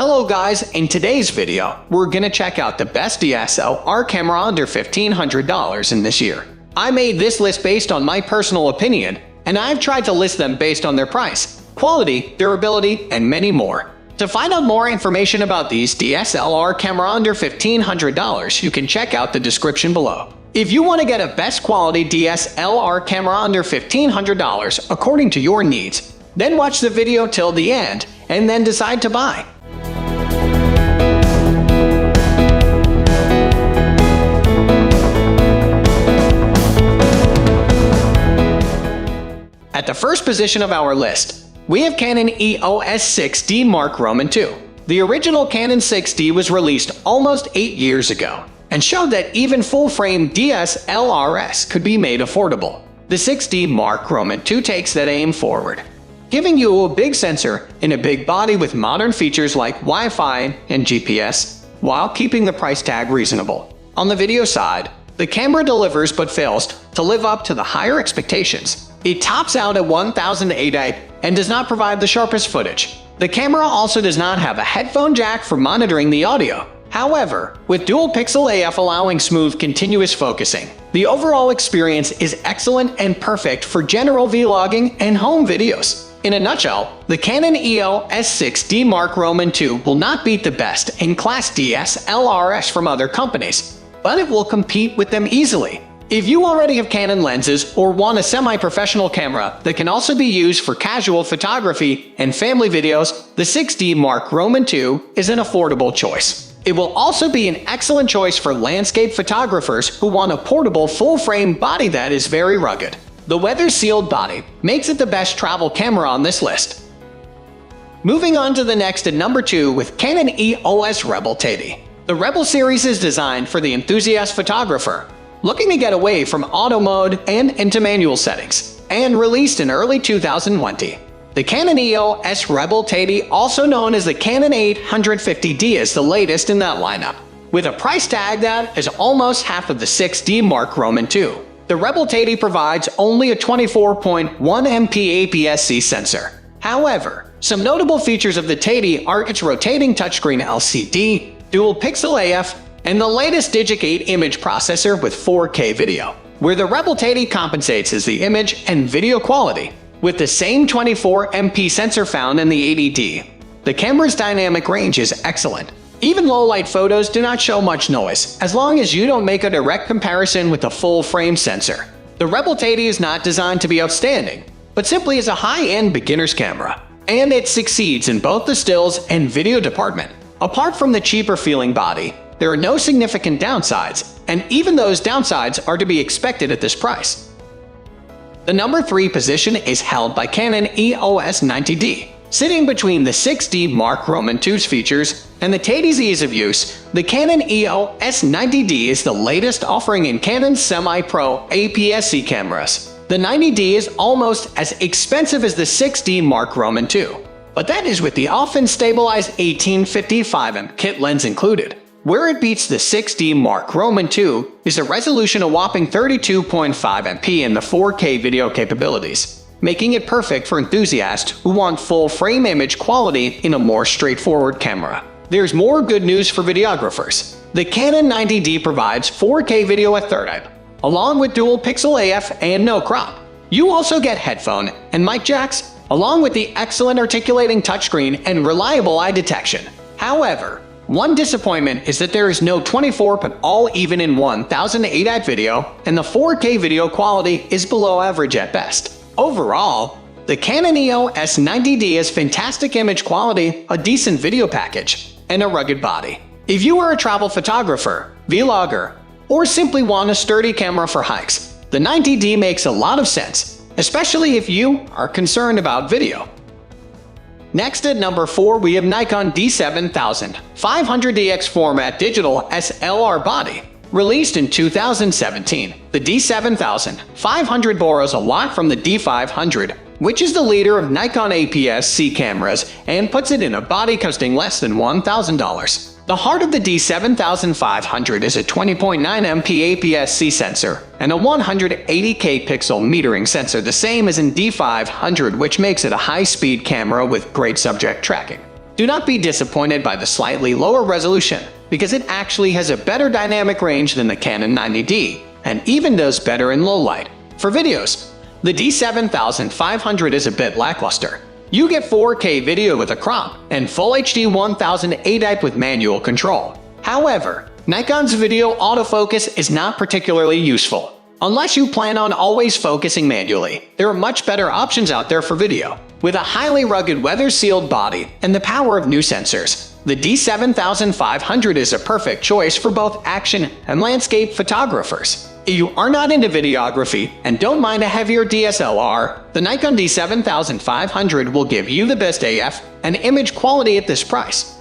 Hello guys, in today's video, we're gonna check out the best DSLR camera under $1,500 in this year. I made this list based on my personal opinion, and I've tried to list them based on their price, quality, durability, and many more. To find out more information about these DSLR camera under $1,500, you can check out the description below. If you want to get a best quality DSLR camera under $1,500 according to your needs, then watch the video till the end and then decide to buy. At the first position of our list, we have Canon EOS 6D Mark Roman II. The original Canon 6D was released almost 8 years ago and showed that even full-frame DSLRs could be made affordable. The 6D Mark Roman II takes that aim forward, giving you a big sensor in a big body with modern features like Wi-Fi and GPS, while keeping the price tag reasonable. On the video side, the camera delivers but fails to live up to the higher expectations. It tops out at 1080 and does not provide the sharpest footage. The camera also does not have a headphone jack for monitoring the audio. However, with dual pixel AF allowing smooth continuous focusing, the overall experience is excellent and perfect for general vlogging and home videos. In a nutshell, the Canon EOS 6D Mark Roman II will not beat the best-in-class DSLRs from other companies, but it will compete with them easily. If you already have Canon lenses or want a semi-professional camera that can also be used for casual photography and family videos, the 6D Mark Roman II is an affordable choice. It will also be an excellent choice for landscape photographers who want a portable full-frame body that is very rugged. The weather-sealed body makes it the best travel camera on this list. Moving on to the next at number 2 with Canon EOS Rebel T8i. The Rebel series is designed for the enthusiast photographer looking to get away from auto mode and into manual settings, and released in early 2020. The Canon EOS Rebel T8i, also known as the Canon 850D, is the latest in that lineup, with a price tag that is almost half of the 6D Mark Roman II. The Rebel T8i provides only a 24.1 MP APS-C sensor. However, some notable features of the T8i are its rotating touchscreen LCD, dual pixel AF, and the latest Digic 8 image processor with 4K video, where the Rebel T8i compensates as the image and video quality, with the same 24 MP sensor found in the 80D. The camera's dynamic range is excellent. Even low-light photos do not show much noise, as long as you don't make a direct comparison with the full-frame sensor. The Rebel T8i is not designed to be outstanding, but simply is a high-end beginner's camera, and it succeeds in both the stills and video department. Apart from the cheaper-feeling body, there are no significant downsides, and even those downsides are to be expected at this price. The number 3 position is held by Canon EOS 90D. Sitting between the 6D Mark Roman II's features and the T8i's ease of use, the Canon EOS 90D is the latest offering in Canon's semi-pro APS-C cameras. The 90D is almost as expensive as the 6D Mark Roman II, but that is with the often stabilized 1855mm kit lens included. Where it beats the 6D Mark Roman II is a resolution of whopping 32.5 MP and the 4K video capabilities, making it perfect for enthusiasts who want full-frame image quality in a more straightforward camera. There's more good news for videographers. The Canon 90D provides 4K video at 30, along with dual pixel AF and no crop. You also get headphone and mic jacks, along with the excellent articulating touchscreen and reliable eye detection. However, one disappointment is that there is no 24 but all even in 1080 video, and the 4K video quality is below average at best. Overall, the Canon EOS 90D has fantastic image quality, a decent video package, and a rugged body. If you are a travel photographer, vlogger, or simply want a sturdy camera for hikes, the 90D makes a lot of sense, especially if you are concerned about video. Next at number 4 we have Nikon D7000 500DX format digital SLR body. Released in 2017, the D7000 500 borrows a lot from the D500, which is the leader of Nikon APS-C cameras, and puts it in a body costing less than $1,000. The heart of the D7000 500 is a 20.9 MP APS-C sensor and a 180K pixel metering sensor, the same as in D500, which makes it a high-speed camera with great subject tracking. Do not be disappointed by the slightly lower resolution, because it actually has a better dynamic range than the Canon 90D, and even does better in low light. For videos, the D7500 is a bit lackluster. You get 4K video with a crop, and Full HD 1080p with manual control. However, Nikon's video autofocus is not particularly useful. Unless you plan on always focusing manually, there are much better options out there for video. With a highly rugged weather-sealed body and the power of new sensors, the D7500 is a perfect choice for both action and landscape photographers. If you are not into videography and don't mind a heavier DSLR, the Nikon D7500 will give you the best AF and image quality at this price.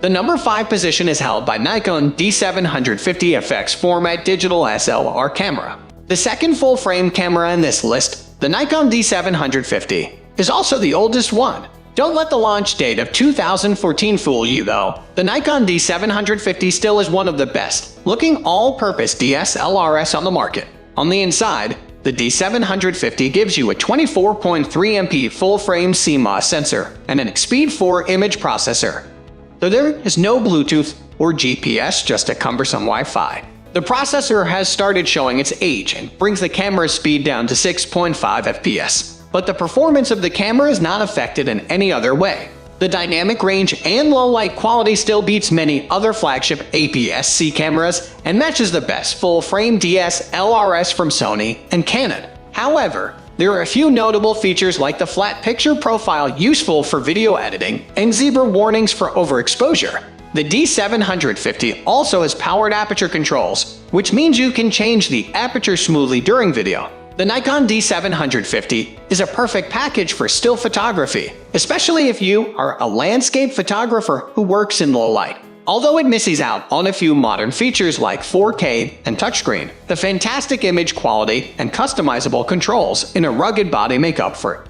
The number 5 position is held by Nikon D750 FX format digital DSLR camera. The second full-frame camera in this list, the Nikon D750, is also the oldest one. Don't let the launch date of 2014 fool you though. The Nikon D750 still is one of the best looking all-purpose DSLRs on the market. On the inside, the D750 gives you a 24.3 MP full-frame CMOS sensor and an Speed 4 image processor. Though there is no Bluetooth or GPS, just a cumbersome Wi-Fi. The processor has started showing its age and brings the camera's speed down to 6.5 FPS. But the performance of the camera is not affected in any other way. The dynamic range and low light quality still beats many other flagship APS-C cameras and matches the best full-frame DSLRs from Sony and Canon. However, there are a few notable features like the flat picture profile useful for video editing and zebra warnings for overexposure. The D750 also has powered aperture controls, which means you can change the aperture smoothly during video. The Nikon D750 is a perfect package for still photography, especially if you are a landscape photographer who works in low light. Although it misses out on a few modern features like 4K and touchscreen, the fantastic image quality and customizable controls in a rugged body make up for it.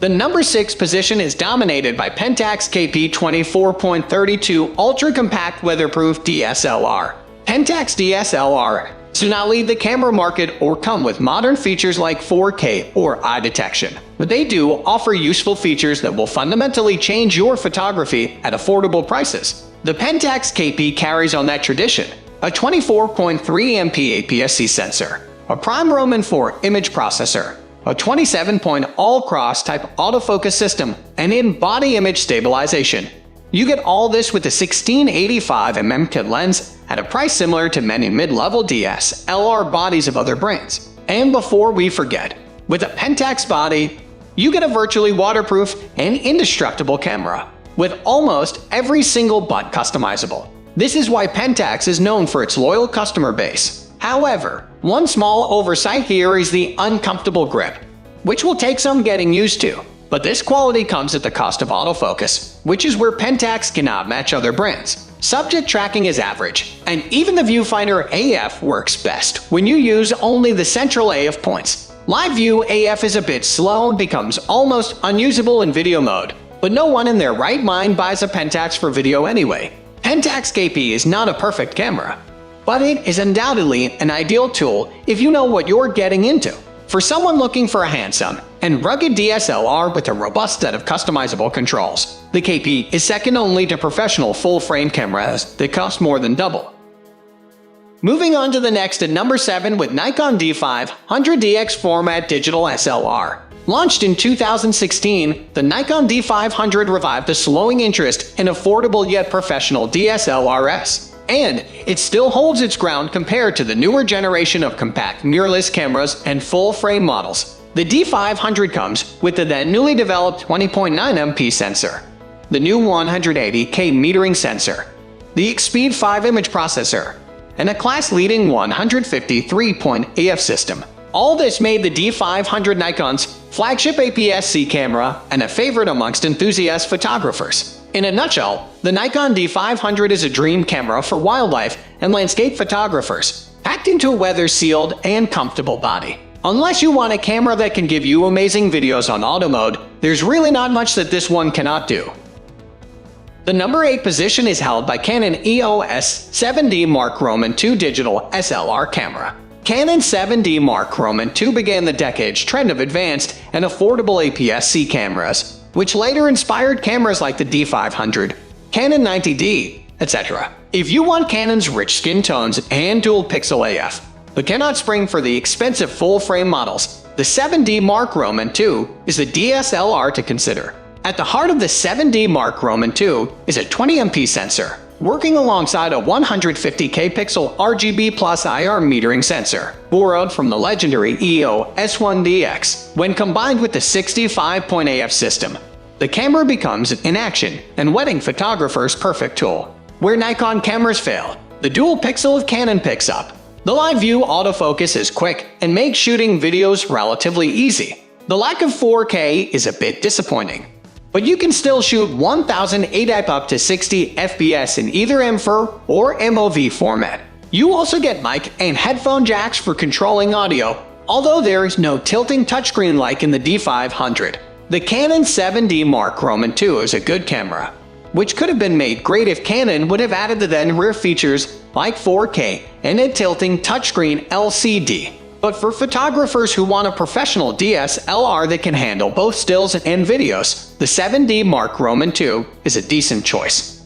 The number 6 position is dominated by Pentax KP 24.32 ultra-compact weatherproof DSLR. Pentax DSLR do not lead the camera market or come with modern features like 4K or eye detection, but they do offer useful features that will fundamentally change your photography at affordable prices. The Pentax KP carries on that tradition, a 24.3 MP APS-C sensor, a Prime Roman 4 image processor, a 27-point all-cross type autofocus system, and in-body image stabilization. You get all this with a 16-85mm kit lens at a price similar to many mid-level DSLR bodies of other brands. And before we forget, with a Pentax body, you get a virtually waterproof and indestructible camera, with almost every single butt customizable. This is why Pentax is known for its loyal customer base. However, one small oversight here is the uncomfortable grip, which will take some getting used to. But this quality comes at the cost of autofocus, which is where Pentax cannot match other brands. Subject tracking is average, and even the viewfinder AF works best when you use only the central AF points. Live view AF is a bit slow and becomes almost unusable in video mode, but no one in their right mind buys a Pentax for video anyway. Pentax KP is not a perfect camera, but it is undoubtedly an ideal tool if you know what you're getting into. For someone looking for a handsome and rugged DSLR with a robust set of customizable controls, the KP is second only to professional full-frame cameras that cost more than double. Moving on to the next at number 7 with Nikon D500 DX format digital SLR. Launched in 2016, the Nikon D500 revived the slowing interest in affordable yet professional DSLRs. And it still holds its ground compared to the newer generation of compact mirrorless cameras and full-frame models. The D500 comes with the then newly developed 20.9 MP sensor, the new 180K metering sensor, the Speed 5 image processor, and a class-leading 153-point AF system. All this made the D500 Nikon's flagship APS-C camera and a favorite amongst enthusiast photographers. In a nutshell, the Nikon D500 is a dream camera for wildlife and landscape photographers, packed into a weather-sealed and comfortable body. Unless you want a camera that can give you amazing videos on auto mode, there's really not much that this one cannot do. The number 8 position is held by Canon EOS 7D Mark Roman II digital SLR camera. Canon 7D Mark Roman II began the decade's trend of advanced and affordable APS-C cameras which later inspired cameras like the D500, Canon 90D, etc. If you want Canon's rich skin tones and dual-pixel AF, but cannot spring for the expensive full-frame models, the 7D Mark Roman II is the DSLR to consider. At the heart of the 7D Mark Roman II is a 20MP sensor, working alongside a 150K pixel RGB plus IR metering sensor, borrowed from the legendary EOS 1DX. When combined with the 65-point AF system, the camera becomes an action and wedding photographer's perfect tool. Where Nikon cameras fail, the dual pixel of Canon picks up. The live view autofocus is quick and makes shooting videos relatively easy. The lack of 4K is a bit disappointing, but you can still shoot 1080p up to 60 FPS in either M4 or MOV format. You also get mic and headphone jacks for controlling audio, although there is no tilting touchscreen like in the D500. The Canon 7D Mark Roman II is a good camera, which could have been made great if Canon would have added the then rare features like 4K and a tilting touchscreen LCD. But for photographers who want a professional DSLR that can handle both stills and videos, the 7D Mark Roman II is a decent choice.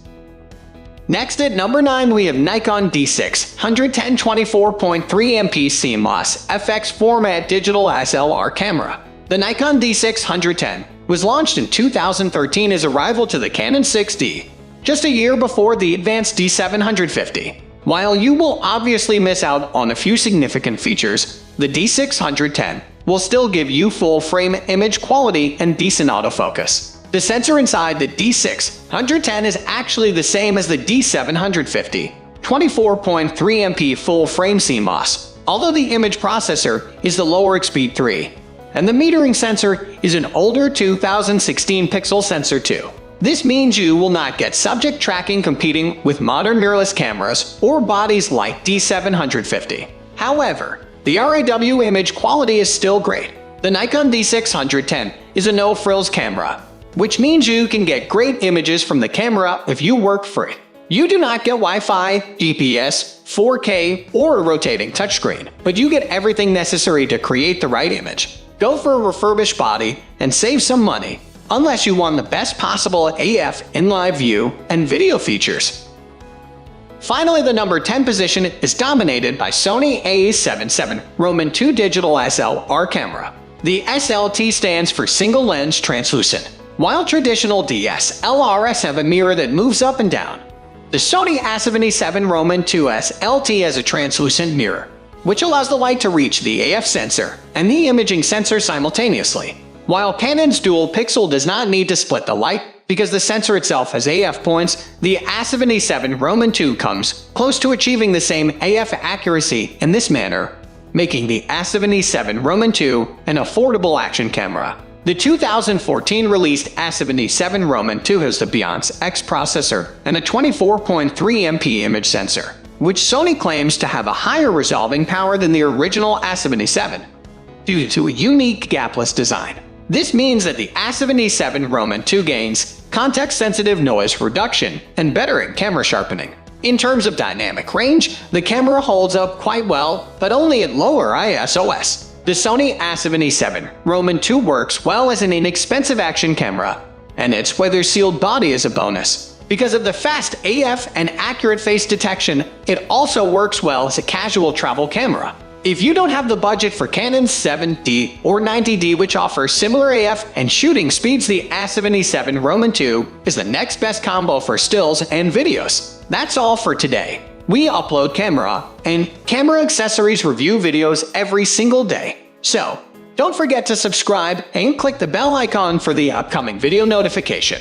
Next at number 9 we have Nikon D610 24.3MP CMOS FX format digital SLR camera. The Nikon D610 was launched in 2013 as a rival to the Canon 6D, just a year before the advanced D750. While you will obviously miss out on a few significant features, the D610 will still give you full-frame image quality and decent autofocus. The sensor inside the D610 is actually the same as the D750, 24.3MP full-frame CMOS, although the image processor is the lower Speed 3, and the metering sensor is an older 2016 pixel sensor too. This means you will not get subject tracking competing with modern mirrorless cameras or bodies like D750. However, the RAW image quality is still great. The Nikon D610 is a no-frills camera, which means you can get great images from the camera if you work for it. You do not get Wi-Fi, GPS, 4K, or a rotating touchscreen, but you get everything necessary to create the right image. Go for a refurbished body and save some money, unless you want the best possible AF in live view and video features. Finally, the number 10 position is dominated by Sony A7 II digital SLR camera. The SLT stands for single lens translucent, while traditional DSLRs have a mirror that moves up and down. The Sony A7 II SLT has a translucent mirror, which allows the light to reach the AF sensor and the imaging sensor simultaneously. While Canon's dual pixel does not need to split the light because the sensor itself has AF points, the A7 II comes close to achieving the same AF accuracy in this manner, making the A7 II an affordable action camera. The 2014 released A7 II has the Beyonce X processor and a 24.3MP image sensor, which Sony claims to have a higher resolving power than the original A7 due to a unique gapless design. This means that the A7 II gains context-sensitive noise reduction and better in-camera sharpening. In terms of dynamic range, the camera holds up quite well, but only at lower ISOs. The Sony A7 II works well as an inexpensive action camera, and its weather-sealed body is a bonus. Because of the fast AF and accurate face detection, it also works well as a casual travel camera. If you don't have the budget for Canon's 7D or 90D, which offers similar AF and shooting speeds, the A7 II is the next best combo for stills and videos. That's all for today. We upload camera and camera accessories review videos every single day. So, don't forget to subscribe and click the bell icon for the upcoming video notification.